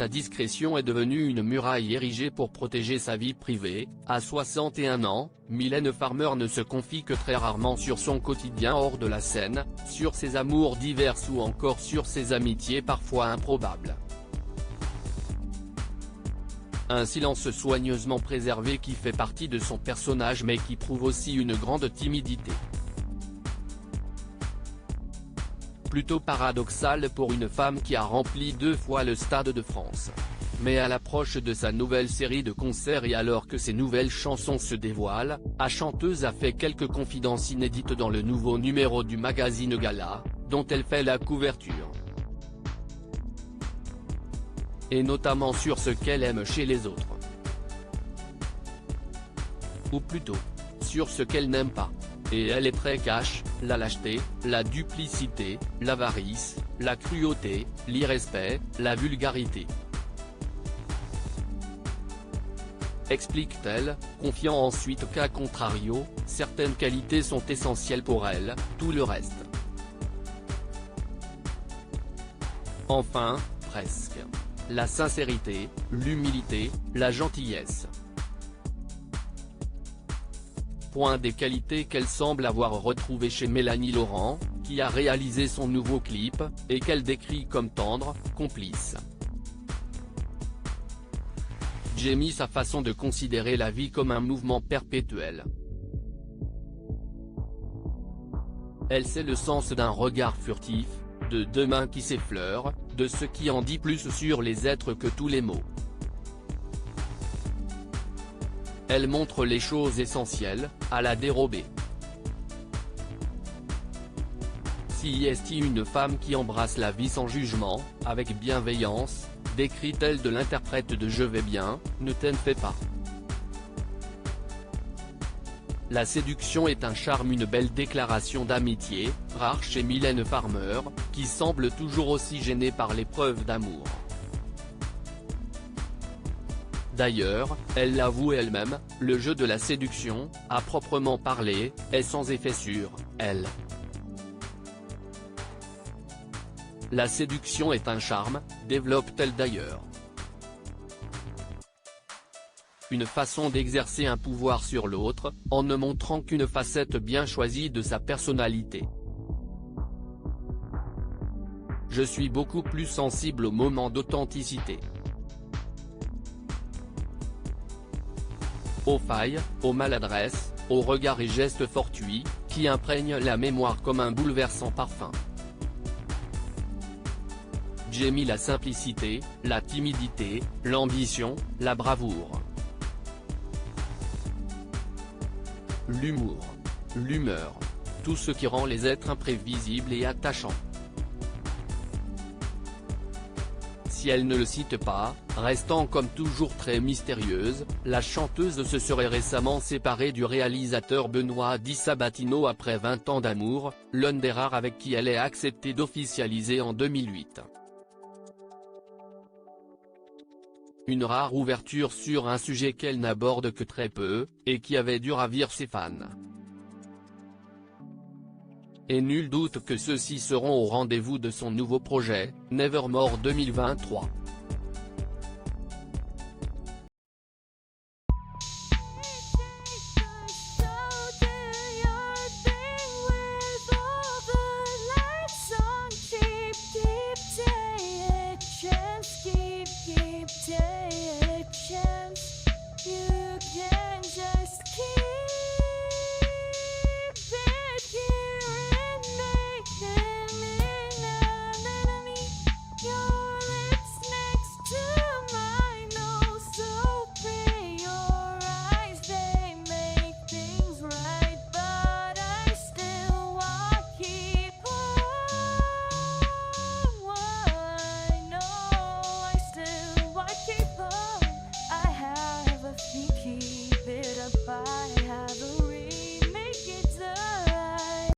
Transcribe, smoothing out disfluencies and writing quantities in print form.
Sa discrétion est devenue une muraille érigée pour protéger sa vie privée. À 61 ans, Mylène Farmer ne se confie que très rarement sur son quotidien hors de la scène, sur ses amours divers ou encore sur ses amitiés parfois improbables. Un silence soigneusement préservé qui fait partie de son personnage mais qui prouve aussi une grande timidité. Plutôt paradoxal pour une femme qui a rempli 2 fois le Stade de France. Mais à l'approche de sa nouvelle série de concerts et alors que ses nouvelles chansons se dévoilent, la chanteuse a fait quelques confidences inédites dans le nouveau numéro du magazine Gala, dont elle fait la couverture. Et notamment sur ce qu'elle aime chez les autres. Ou plutôt, sur ce qu'elle n'aime pas. Et elle est très cash, la lâcheté, la duplicité, l'avarice, la cruauté, l'irrespect, la vulgarité. Explique-t-elle, confiant ensuite qu'à contrario, certaines qualités sont essentielles pour elle, tout le reste. Enfin, presque. La sincérité, l'humilité, la gentillesse. Point des qualités qu'elle semble avoir retrouvées chez Mélanie Laurent, qui a réalisé son nouveau clip, et qu'elle décrit comme tendre, complice. Jamie sa façon de considérer la vie comme un mouvement perpétuel. Elle sait le sens d'un regard furtif, de 2 mains qui s'effleurent, de ce qui en dit plus sur les êtres que tous les mots. Elle montre les choses essentielles, à la dérobée. Si est une femme qui embrasse la vie sans jugement, avec bienveillance, décrit-elle de l'interprète de Je vais bien, ne t'en fais pas. La séduction est un charme, une belle déclaration d'amitié, rare chez Mylène Farmer, qui semble toujours aussi gênée par les preuves d'amour. D'ailleurs, elle l'avoue elle-même, le jeu de la séduction, à proprement parler, est sans effet sur elle. La séduction est un charme, développe-t-elle d'ailleurs. Une façon d'exercer un pouvoir sur l'autre, en ne montrant qu'une facette bien choisie de sa personnalité. Je suis beaucoup plus sensible aux moments d'authenticité. Aux failles, aux maladresses, aux regards et gestes fortuits, qui imprègnent la mémoire comme un bouleversant parfum. Jamie la simplicité, la timidité, l'ambition, la bravoure. L'humour, l'humeur, tout ce qui rend les êtres imprévisibles et attachants. Si elle ne le cite pas, restant comme toujours très mystérieuse, la chanteuse se serait récemment séparée du réalisateur Benoît Di Sabatino après 20 ans d'amour, l'un des rares avec qui elle ait accepté d'officialiser en 2008. Une rare ouverture sur un sujet qu'elle n'aborde que très peu, et qui avait dû ravir ses fans. Et nul doute que ceux-ci seront au rendez-vous de son nouveau projet, Nevermore 2023.